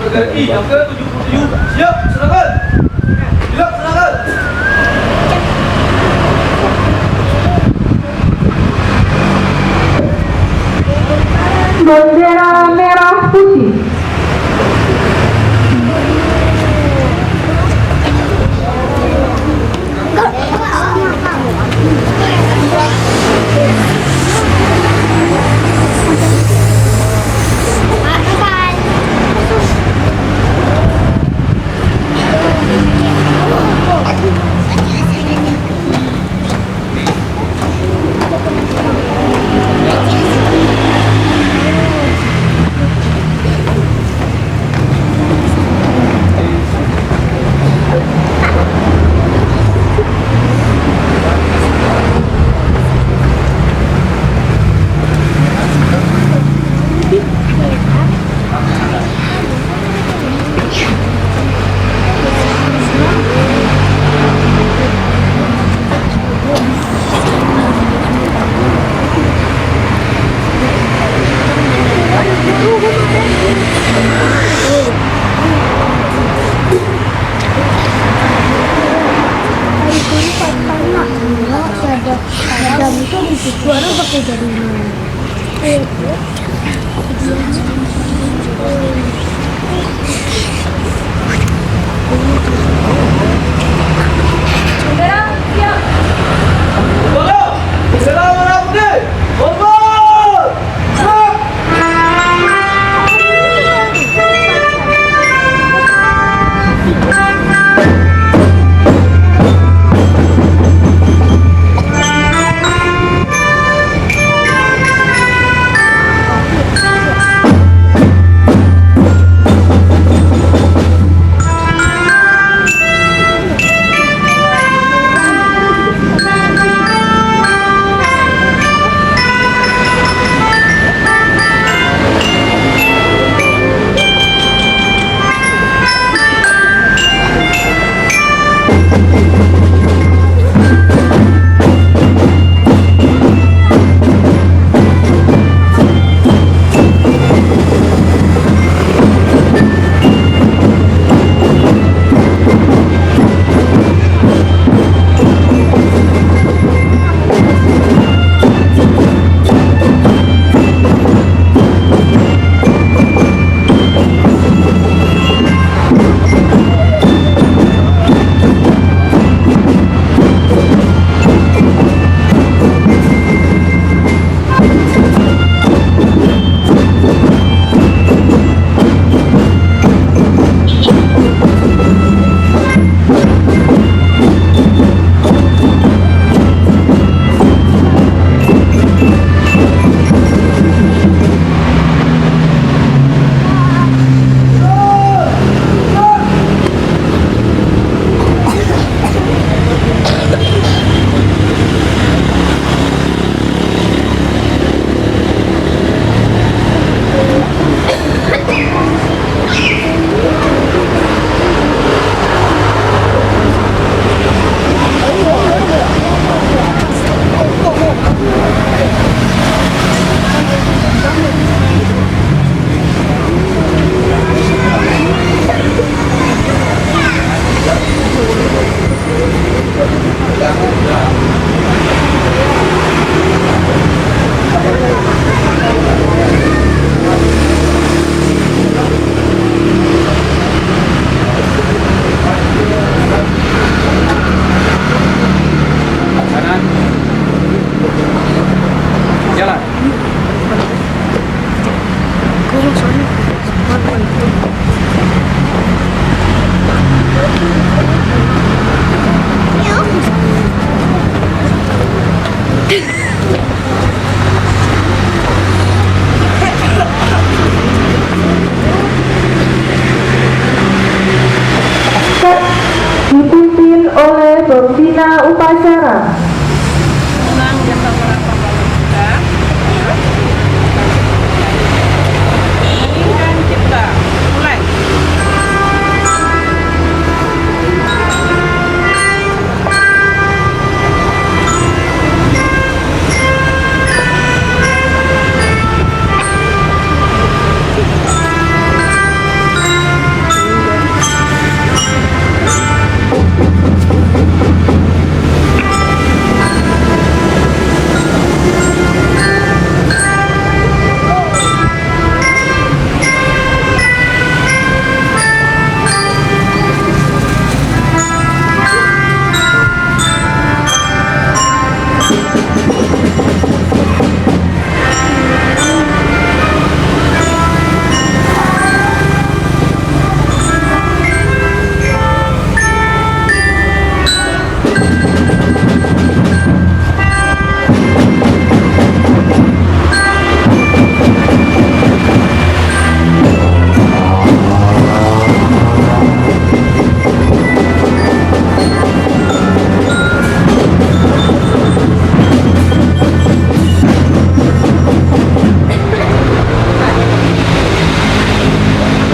Berganti yang ke-77. Siap, serahkan. Siap, serahkan. Bendera merah putih. Suara pakai dari mana? Bendera merah putih. Kompor. Siap.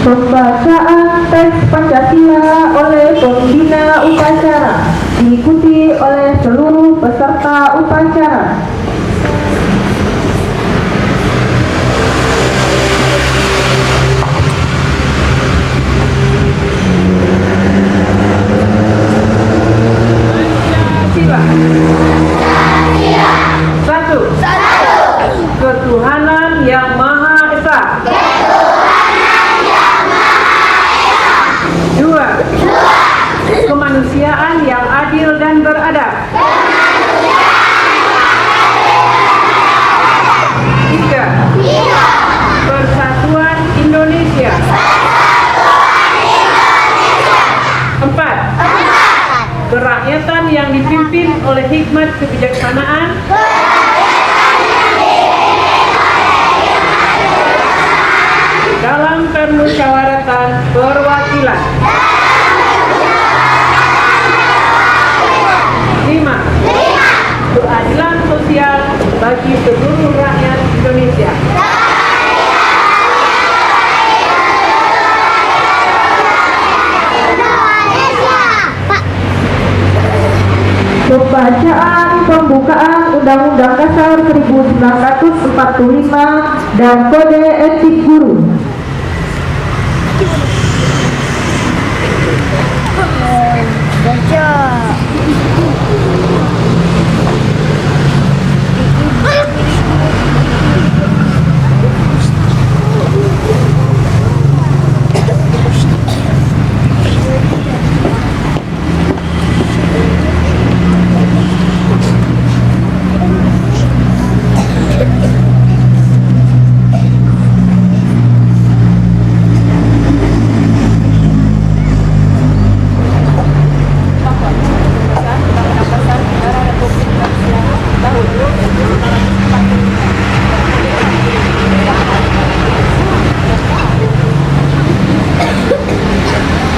Pembacaan teks Pancasila oleh pembina upacara diikuti oleh seluruh peserta upacara. Satu. Ketuhanan yang Maha Esa. Dua. Kemanusiaan yang adil dan beradab. Tiga. Persatuan Indonesia. Empat. Kerakyatan yang dipimpin oleh hikmat kebijaksanaan. Dalam permusyawaratan perwakilan. 5. Keadilan sosial bagi seluruh rakyat Indonesia. Pembacaan pembukaan Undang-Undang Dasar 1945 dan Kode Etik Guru.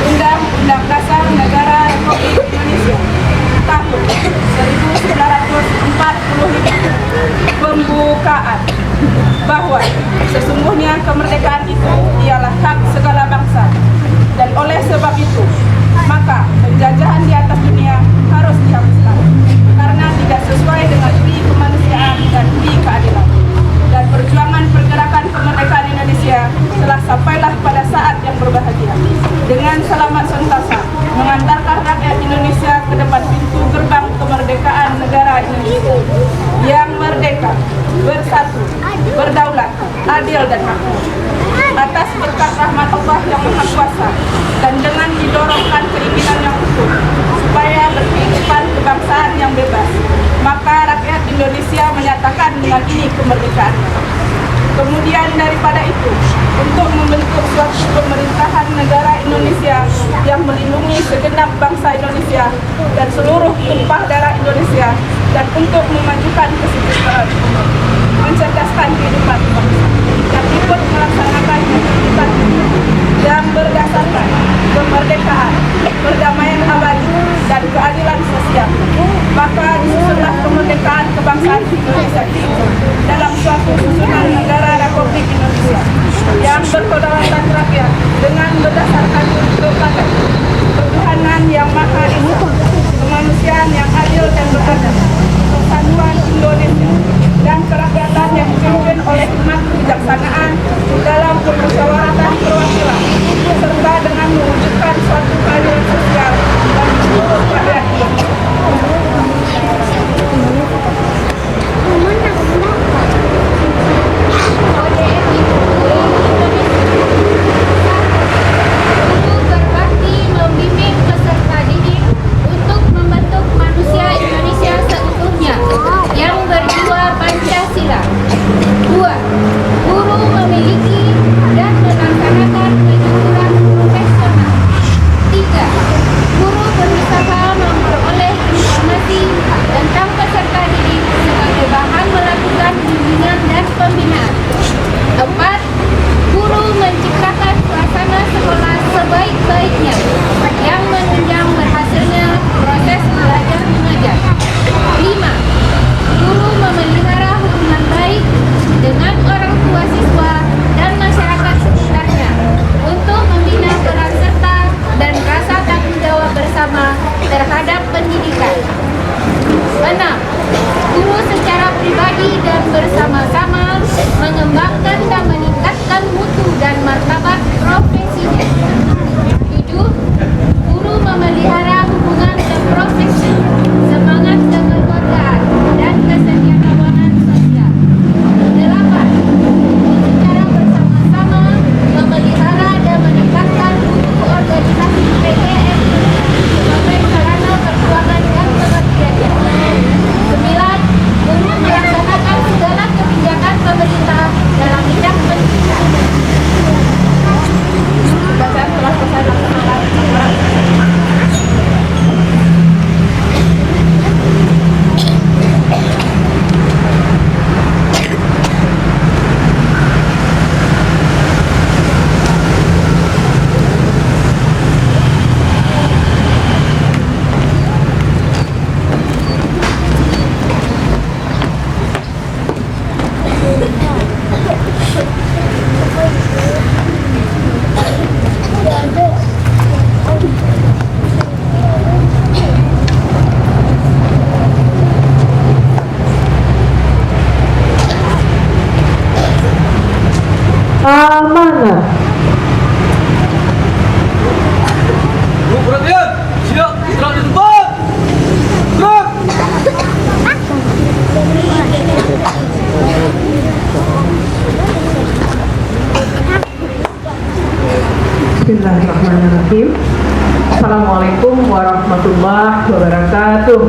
Undang-Undang Dasar Negara Republik Indonesia tahun 1945. Pembukaan bahwa sesungguhnya kemerdekaan itu ialah hak segala bangsa, dan oleh sebab itu maka penjajahan di atas dunia harus dihapuskan karena tidak sesuai dengan budi kemanusiaan dan budi keadilan. Dan perjuangan pergerakan kemerdekaan Indonesia telah sampailah pada saat yang berbahagia dengan selamat sentosa mengantarkan rakyat Indonesia ke depan pintu gerbang kemerdekaan negara Indonesia yang merdeka, bersatu, berdaulat, adil dan makmur. Atas berkat rahmat Allah yang Maha Kuasa dan dengan didorongkan keinginan yang utuh supaya berkehidupan kebangsaan yang bebas, maka rakyat Indonesia menyatakan dengan ini kemerdekaan. Kemudian daripada itu, untuk membentuk suatu pemerintahan negara Indonesia yang melindungi segenap bangsa Indonesia dan seluruh tumpah darah Indonesia, dan untuk memajukan kesejahteraan, mencerdaskan kehidupan bangsa, dan ikut melaksanakan kehidupan yang berdasarkan kemerdekaan, perdamaian abadi, dan keadilan sosial. Maka disusunlah kemerdekaan kebangsaan Indonesia itu dalam suatu susunan negara Republik Indonesia yang berkedaulatan rakyat dengan berdasarkan ketuhanan, ketuhanan yang Maha Esa, kemanusiaan yang adil dan beradab, persatuan Indonesia, dan kerakyatan yang dipimpin oleh hikmat kebijaksanaan dalam permusyawaratan perwakilan, serta dengan mewujudkan suatu keadilan sosial bagi seluruh rakyat Indonesia. Berbakti membimbing peserta didik untuk membentuk manusia Indonesia seutuhnya. mandiri dan bersama-sama mengembangkan dan meningkatkan mutu dan martabat profesinya. 7. Guru memelihara hubungan berprofesi, semangat kekeluargaan dan kesetiakawanan sosial. 8. Secara bersama-sama memelihara dan meningkatkan mutu organisasi PGRI sebagai sarana perjuangan dan pengabdian. 9. Guru melaksanakan segala kebijakan pemerintah dalam bidang pendidikan. Bacaan telah selesai dilaksanakan. Amanah. Bu, perhatian. Siap, gerak di tempat. Gerak. Bismillahirrahmanirrahim. Assalamualaikum warahmatullahi wabarakatuh.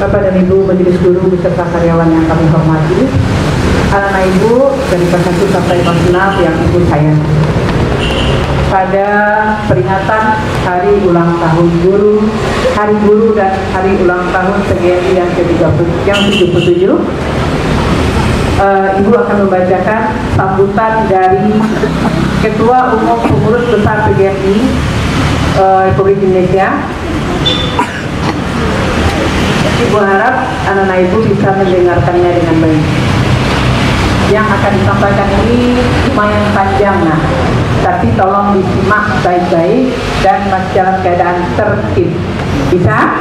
Bapak dan Ibu Majelis Guru beserta karyawan yang kami hormati, anak-anak Ibu dari kelas 1 sampai kelas 6 yang Ibu sayangi. Pada peringatan Hari Ulang Tahun Guru, Hari Guru dan Hari Ulang Tahun PGRI yang ke-77, Ibu akan membacakan sambutan dari Ketua Umum Pengurus Besar PGRI Republik Indonesia. Ibu harap anak-anak Ibu bisa mendengarkannya dengan baik. Yang akan disampaikan ini lumayan panjang, tapi tolong disimak baik-baik dan masih dalam keadaan tertib. Bisa?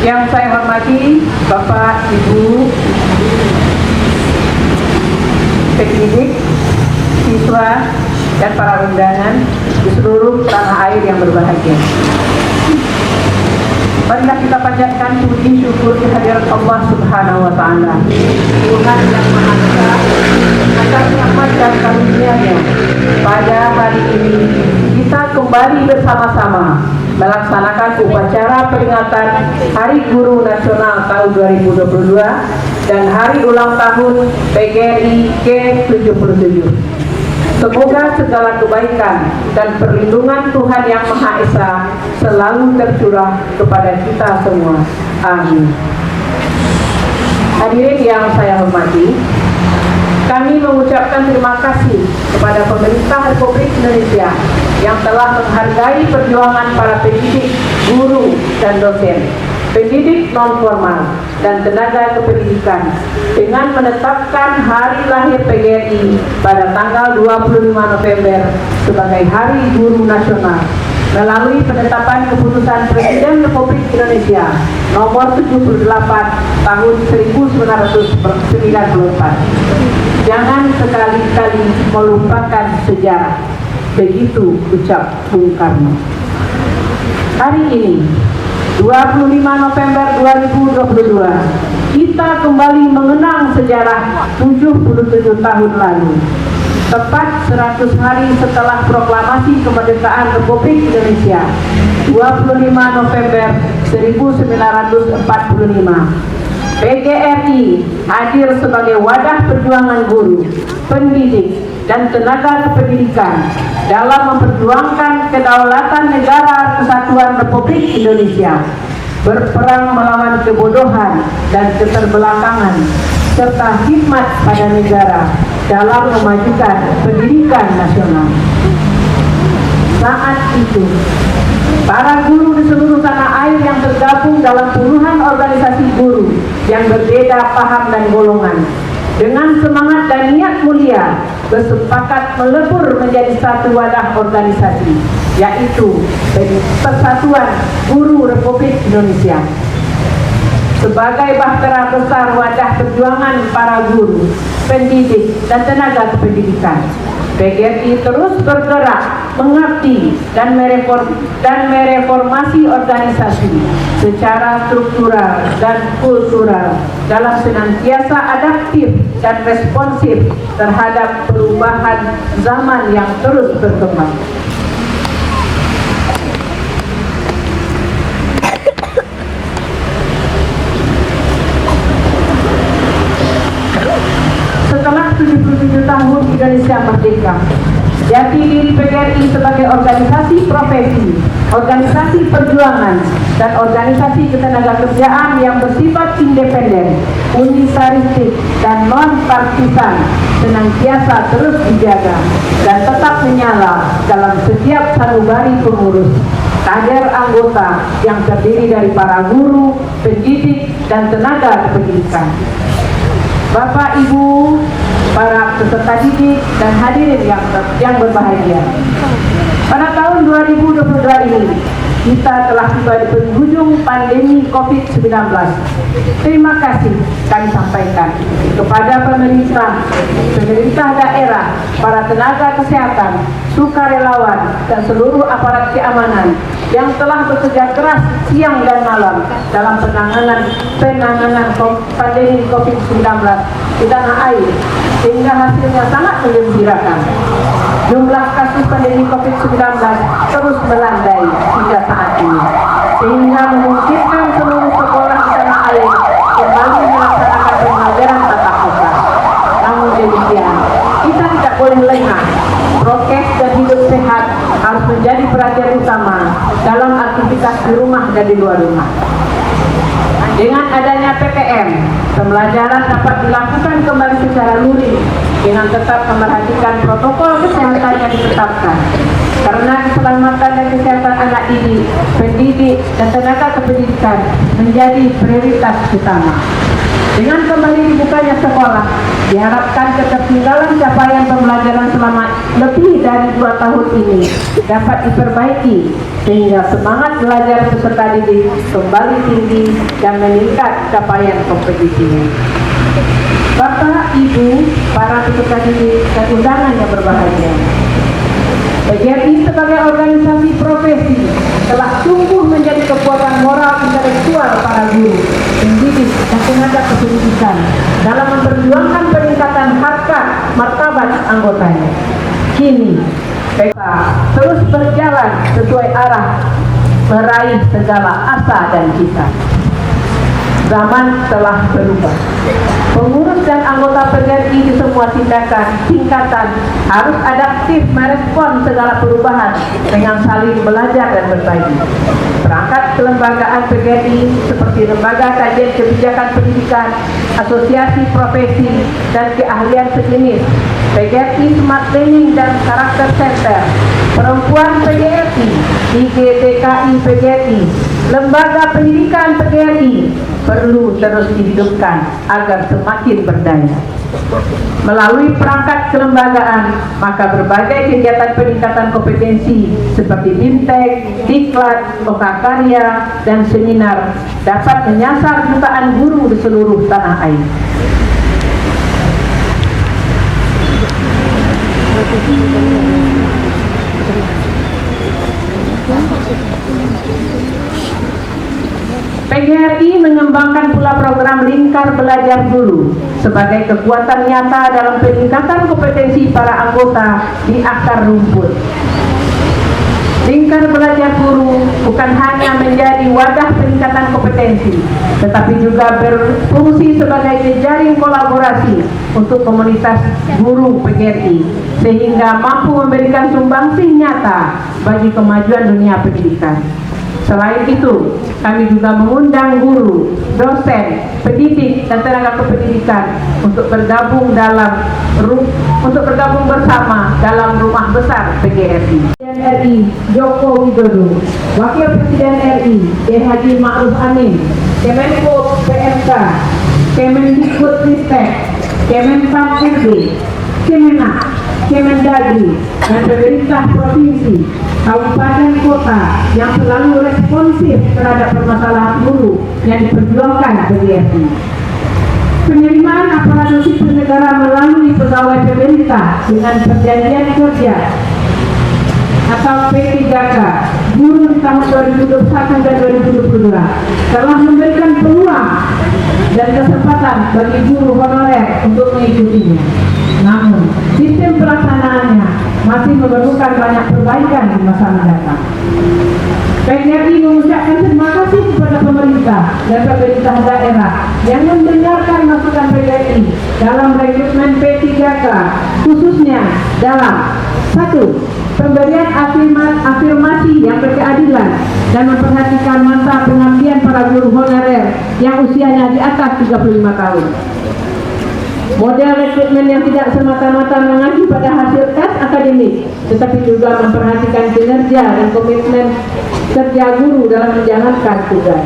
Yang saya hormati Bapak, Ibu, pendidik, siswa, dan para undangan di seluruh tanah air yang berbahagia. Marilah kita panjatkan puji syukur kehadirat Allah Subhanahu wa Ta'ala, Tuhan yang Maha Esa, atas rahmat dan karunia-Nya. Pada hari ini kita kembali bersama-sama melaksanakan upacara peringatan Hari Guru Nasional tahun 2022 dan Hari Ulang Tahun PGRI ke-77. Semoga segala kebaikan dan perlindungan Tuhan yang Maha Esa selalu tercurah kepada kita semua. Amin. Hadirin yang saya hormati, kami mengucapkan terima kasih kepada pemerintah Republik Indonesia yang telah menghargai perjuangan para pendidik, guru, dan dosen, pendidik non-formal, dan tenaga kependidikan dengan menetapkan hari lahir PGRI pada tanggal 25 November sebagai Hari Guru Nasional melalui penetapan keputusan Presiden Republik Indonesia nomor 78 tahun 1994. Jangan sekali-kali melupakan sejarah. Begitu ucap Bung Karno. Hari ini 25 November 2022, kita kembali mengenang sejarah 77 tahun lalu. Tepat 100 hari setelah proklamasi kemerdekaan Republik Indonesia, 25 November 1945. PGRI hadir sebagai wadah perjuangan guru, pendidik, dan tenaga kependidikan dalam memperjuangkan kedaulatan negara kesatuan Republik Indonesia, berperang melawan kebodohan dan keterbelakangan, serta khidmat pada negara dalam memajukan pendidikan nasional. Saat itu, para guru di seluruh tanah air yang tergabung dalam puluhan organisasi guru yang berbeda paham dan golongan, dengan semangat dan pada niat mulia bersepakat melebur menjadi satu wadah organisasi, yaitu Persatuan Guru Republik Indonesia. Sebagai bahtera besar wadah perjuangan para guru, pendidik, dan tenaga kependidikan, PGRI terus bergerak, mengabdi, dan mereformasi organisasi secara struktural dan kultural dalam senantiasa adaptif dan responsif terhadap perubahan zaman yang terus berkembang. Setelah 77 tahun Indonesia merdeka, jati diri PGRI sebagai organisasi profesi, organisasi perjuangan, dan organisasi ketenagakerjaan yang bersifat independen, unitaristik, dan non-partisan senantiasa terus dijaga dan tetap menyala dalam setiap sanubari pengurus, kader anggota yang terdiri dari para guru, pendidik, dan tenaga kependidikan. Bapak, Ibu, para peserta didik, dan hadirin yang berbahagia. Pada tahun 2022 ini, kita telah tiba di penghujung pandemi COVID-19. Terima kasih kami sampaikan kepada pemerintah daerah, para tenaga kesehatan, sukarelawan, dan seluruh aparat keamanan yang telah bekerja keras siang dan malam dalam penanganan pandemi COVID-19 di tanah air, sehingga hasilnya sangat menggembirakan. Jumlah kasus pandemi COVID-19 terus melandai hingga saat ini, sehingga memungkinkan seluruh sekolah di tanah air kembali melaksanakan pembelajaran tatap muka. Namun demikian, kita tidak boleh lengah. Prokes dan hidup sehat harus menjadi perhatian utama dalam aktivitas di rumah dan di luar rumah. Dengan adanya PTM, pembelajaran dapat dilakukan kembali secara luring dengan tetap memperhatikan protokol kesehatan yang ditetapkan. Karena keselamatan dan kesehatan anak didik, pendidik, dan tenaga kependidikan menjadi prioritas utama. Dengan kembali dibukanya sekolah, diharapkan ketertinggalan capaian pembelajaran selama lebih dari 2 tahun ini dapat diperbaiki, sehingga semangat belajar peserta didik kembali tinggi dan meningkat capaian kompetisinya. Bapak, Ibu, para peserta didik, dan undangan yang berbahagia, PGRI sebagai organisasi profesi telah tumbuh menjadi kekuatan moral intelektual para guru, pendidik, dan tenaga kependidikan dalam memperjuangkan peningkatan harkat martabat anggotanya. Kini, PGRI terus berjalan sesuai arah meraih segala asa dan cita. Zaman telah berubah. Pengurus dan anggota PGRI di semua tingkatan harus adaptif merespon segala perubahan dengan saling belajar dan berbagi. Perangkat kelembagaan PGRI seperti Lembaga Kajian Kebijakan Pendidikan, Asosiasi Profesi, dan Keahlian Sejenis, PGRI Smart Learning dan Karakter Center, Perempuan PGRI, IGTKI PGRI, Lembaga Pendidikan PGRI perlu terus dihidupkan agar semakin berdaya. Melalui perangkat kelembagaan, maka berbagai kegiatan peningkatan kompetensi seperti BIMTEK, Diklat, Lokakarya, dan seminar dapat menyasar jutaan guru di seluruh tanah air. PGRI mengembangkan pula program Lingkar Belajar Guru sebagai kekuatan nyata dalam peningkatan kompetensi para anggota di akar rumput. Lingkar Belajar Guru bukan hanya menjadi wadah peningkatan kompetensi, tetapi juga berfungsi sebagai jejaring kolaborasi untuk komunitas guru PGRI, sehingga mampu memberikan sumbangsih nyata bagi kemajuan dunia pendidikan. Selain itu, kami juga mengundang guru, dosen, pendidik, dan tenaga kependidikan untuk bergabung bersama dalam rumah besar PGRI. Presiden RI Joko Widodo, Wakil Presiden RI K.H. Ma'ruf Amin, Kemenko PMK, Kemendikbudristek, Kemenpan RB, Kemenak, Kemendagri, dan pemerintah provinsi, kabupaten kota yang selalu responsif terhadap permasalahan guru yang diperjuangkan PGRI. Penerimaan aparatur sipil negara melalui pegawai pemerintah dengan perjanjian kerja atau P3K guru di tahun 2021 dan 2022 telah memberikan peluang dan kesempatan bagi guru honorer untuk mengikutinya. Namun, sistem pelaksanaannya masih memerlukan banyak perbaikan di masa mendatang. PGRI mengucapkan terima kasih kepada pemerintah dan pemerintah daerah yang mendengarkan masukan PGRI dalam rekrutmen P3K, khususnya dalam 1. Pemberian afirmasi yang berkeadilan dan memperhatikan masa pengabdian para guru honorer yang usianya di atas 35 tahun. Model rekrutmen yang tidak semata-mata mengacu pada hasil tes akademik, tetapi juga memperhatikan kinerja dan komitmen kerja guru dalam menjalankan tugas.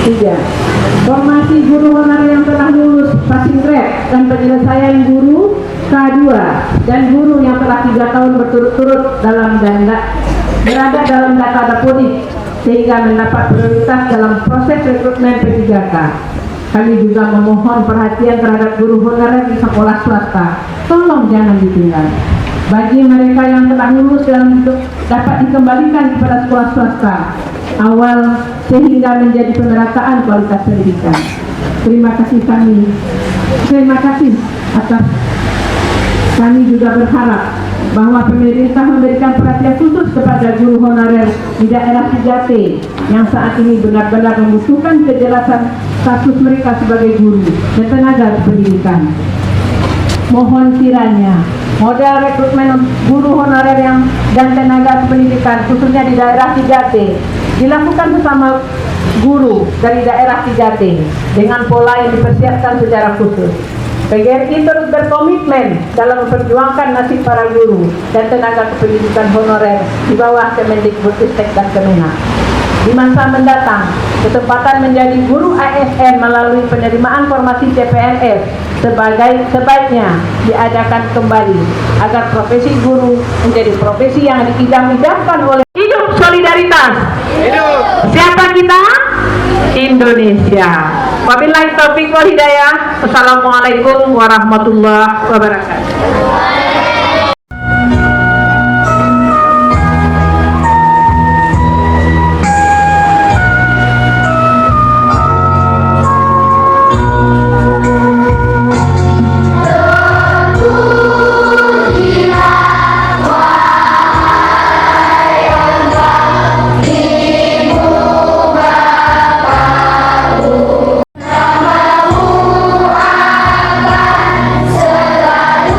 3. Formasi guru honorer yang telah lulus passing grade dan penyelesaian guru K2 dan guru yang telah 3 tahun berturut-turut berada dalam data dapodik sehingga mendapat prioritas dalam proses rekrutmen P3K. Kami juga memohon perhatian terhadap guru honorer di sekolah swasta. Tolong jangan ditinggal. Bagi mereka yang telah lulus dan dapat dikembalikan kepada sekolah swasta awal sehingga menjadi pemerataan kualitas pendidikan. Terima kasih atas. Kami juga berharap bahwa pemerintah memberikan perhatian khusus kepada guru honorer di daerah 3T yang saat ini benar-benar membutuhkan kejelasan status mereka sebagai guru dan tenaga pendidikan. Mohon kiranya model rekrutmen guru honorer dan tenaga pendidikan khususnya di daerah 3T dilakukan bersama guru dari daerah 3T dengan pola yang dipersiapkan secara khusus. PGRI terus berkomitmen dalam memperjuangkan nasib para guru dan tenaga kependidikan honorer di bawah Kemendikbudristek dan Kemenak. Di masa mendatang, kesempatan menjadi guru ASN melalui penerimaan formasi CPNS sebaiknya diadakan kembali agar profesi guru menjadi profesi yang diidam-idamkan oleh hidup solidaritas. Hidup. Siapa kita? Indonesia. Wabillahi taufiq wal hidayah. Wassalamualaikum warahmatullahi wabarakatuh.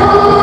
Selalu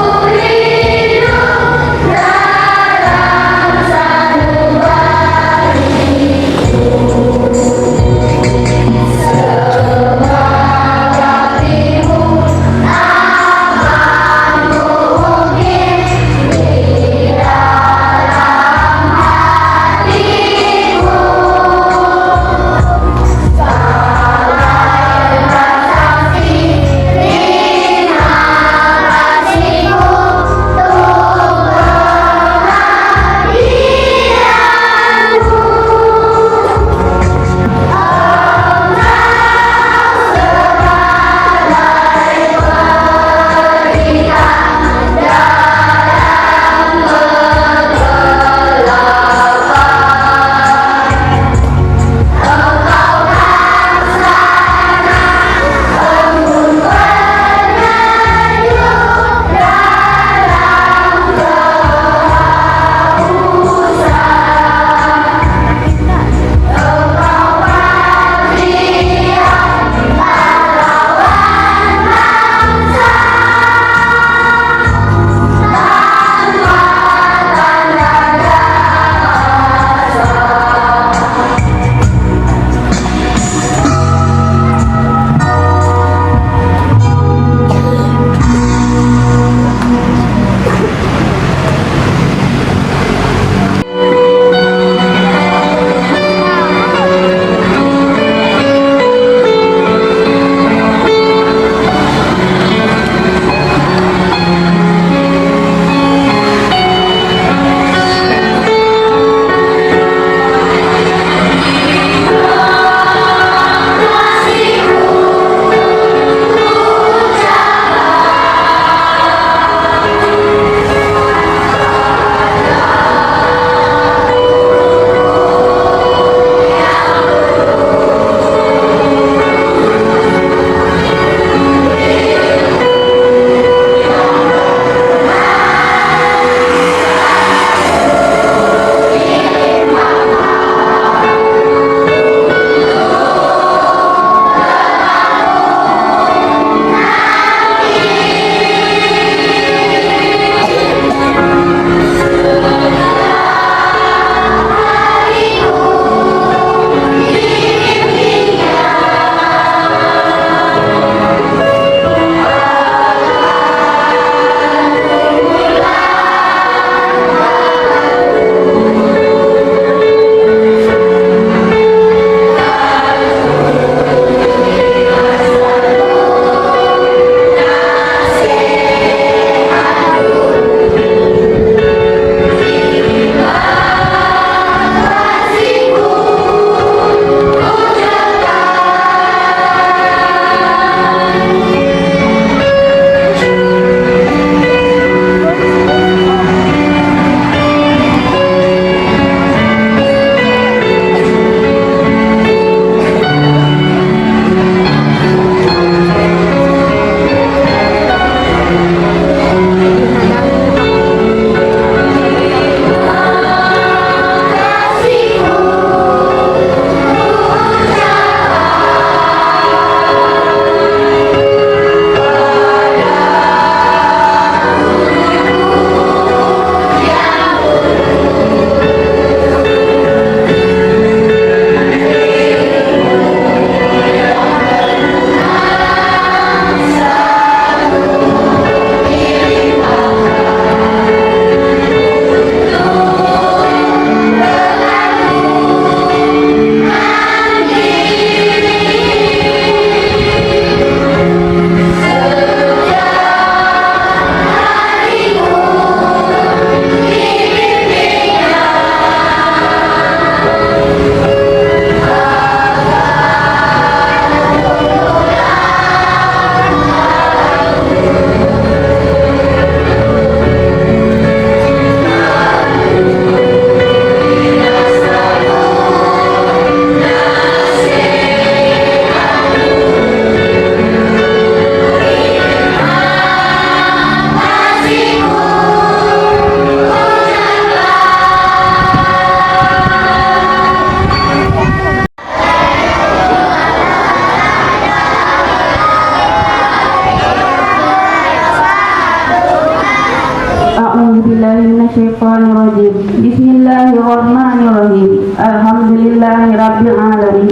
minasyaitonirrajim. Bismillahirrahmanirrahim. Alhamdulillahirabbil alamin.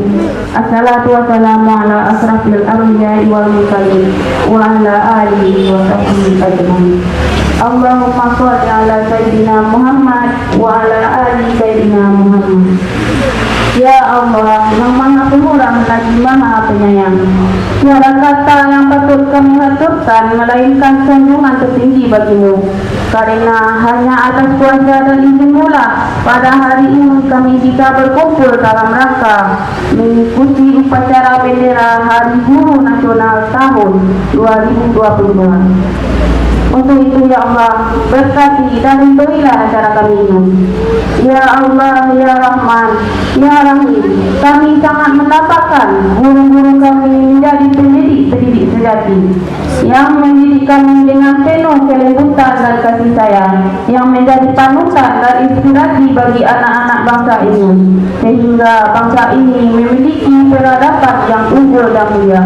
Assalatu wassalamu ala asrafil anbiya'i wal mursalin wa ala alihi wa sahbihi ajmain. Allahumma sholli ala sayyidina Muhammad wa ala ali sayyidina Muhammad. Ya Allah, yang Maha Pemurah lagi Maha Penyayang, tiada kata yang patut kami haturkan melainkan sanjungan tertinggi bagimu, karena hanya atas kuasa dan izin-Mu lah pada hari ini kami bisa berkumpul dalam rangka mengikuti upacara bendera Hari Guru Nasional tahun 2022. Untuk itu ya Allah, berkati dan ridhoilah acara kami ini. Ya Allah, ya Rahman, ya Rahim, kami sangat mendapatkan guru-guru kami menjadi pendidik sejati yang mendidik kami dengan penuh kelembutan dan kasih sayang, yang menjadi panutan dan inspirasi bagi anak-anak bangsa ini, sehingga bangsa ini memiliki peradaban yang unggul dan mulia.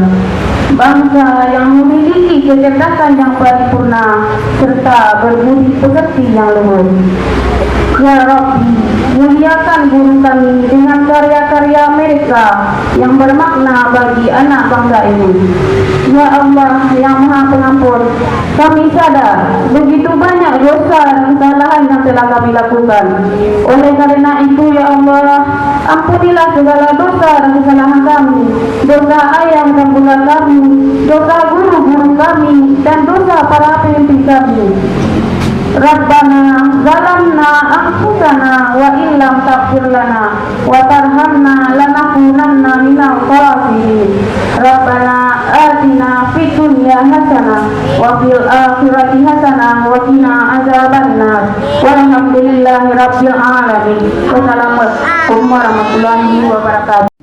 Bangsa yang memiliki kecerdasan yang paripurna serta berbudi pekerti yang luhur. Ya Rabbi, muliakan guru kami dengan karya-karya mereka yang bermakna bagi anak bangsa ini. Ya Allah yang Maha Pengampun, kami sadar begitu banyak dosa dan kesalahan yang telah kami lakukan. Oleh karena itu ya Allah, ampunilah segala dosa dan kesalahan kami, dosa ayah dan bunda kami, dosa guru-guru kami, dan dosa para pemimpin kami. Rabbana zalamna anfusana wa illam taghfir lana wa tarhamna lanakunanna minal khasirin. Rabbana atina fid dunya hasanah wa fil akhirati hasanah wa qina azabannar. Walhamdulillahi rabbil alamin. Wassalamualaikum warahmatullahi wabarakatuh.